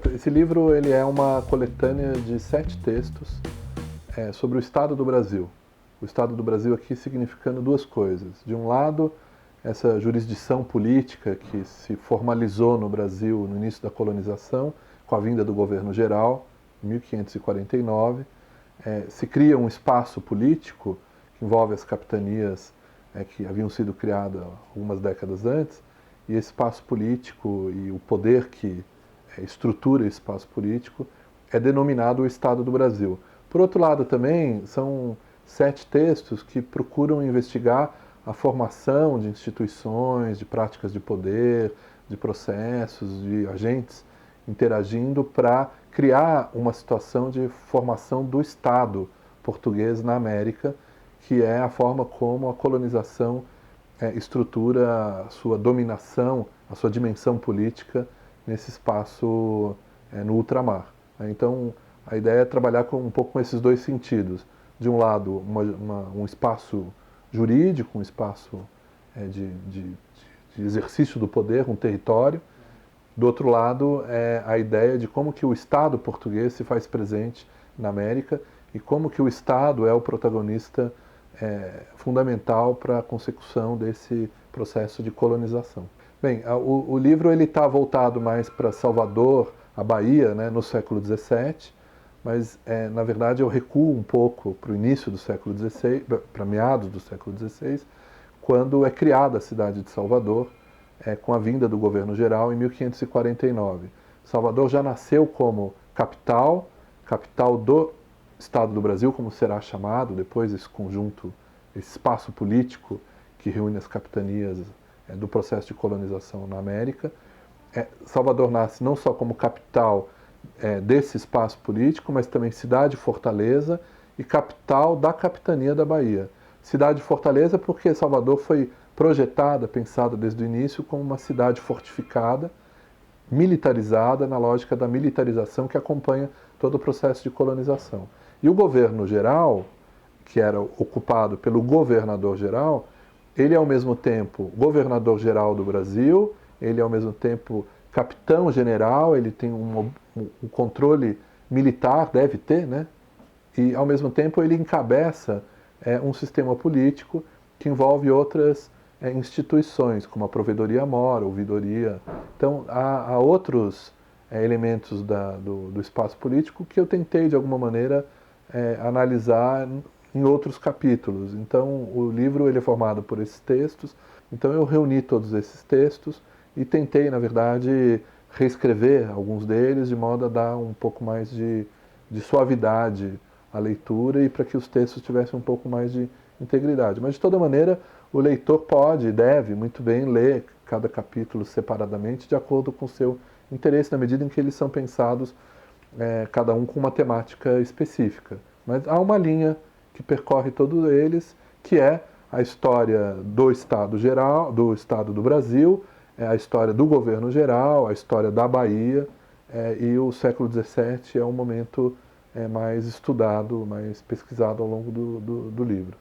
Esse livro ele é uma coletânea de 7 textos sobre o Estado do Brasil. O Estado do Brasil aqui significando duas coisas. De um lado, essa jurisdição política que se formalizou no Brasil no início da colonização, com a vinda do governo geral, em 1549. Se cria um espaço político que envolve as capitanias que haviam sido criadas algumas décadas antes, e esse espaço político e o poder que estrutura esse espaço político é denominado o Estado do Brasil. Por outro lado também, são 7 textos que procuram investigar a formação de instituições, de práticas de poder, de processos, de agentes interagindo para criar uma situação de formação do Estado português na América, que é a forma como a colonização estrutura a sua dominação, a sua dimensão política nesse espaço no ultramar. Então, a ideia é trabalhar um pouco com esses dois sentidos. De um lado, um espaço jurídico, um espaço de exercício do poder, um território. Do outro lado, a ideia de como que o Estado português se faz presente na América e como que o Estado é o protagonista fundamental para a consecução desse processo de colonização. Bem, o livro está voltado mais para Salvador, a Bahia, né, no século XVII, mas, na verdade, eu recuo um pouco para o início do século XVI, para meados do século XVI, quando é criada a cidade de Salvador, com a vinda do governo geral em 1549. Salvador já nasceu como capital do Estado do Brasil, como será chamado depois esse conjunto, esse espaço político que reúne as capitanias do processo de colonização na América. Salvador nasce não só como capital desse espaço político, mas também cidade-fortaleza e capital da capitania da Bahia. Cidade-fortaleza porque Salvador foi projetada, pensada desde o início como uma cidade fortificada, militarizada, na lógica da militarização que acompanha todo o processo de colonização. E o governo geral, que era ocupado pelo governador-geral, ele é ao mesmo tempo governador-geral do Brasil, ele é ao mesmo tempo capitão-general, ele tem um controle militar, deve ter, né? E ao mesmo tempo ele encabeça um sistema político que envolve outras instituições, como a provedoria-mora, ouvidoria. Então, há outros elementos do espaço político que eu tentei, de alguma maneira, analisar em outros capítulos. Então, o livro ele é formado por esses textos. Então, eu reuni todos esses textos e tentei, na verdade, reescrever alguns deles de modo a dar um pouco mais de suavidade à leitura e para que os textos tivessem um pouco mais de integridade. Mas, de toda maneira, o leitor pode e deve muito bem ler cada capítulo separadamente de acordo com o seu interesse, na medida em que eles são pensados, cada um com uma temática específica. Mas há uma linha que percorre todos eles, que é a história do Estado geral, do Estado do Brasil, a história do governo geral, a história da Bahia, e o século XVII é um momento mais estudado, mais pesquisado ao longo do livro.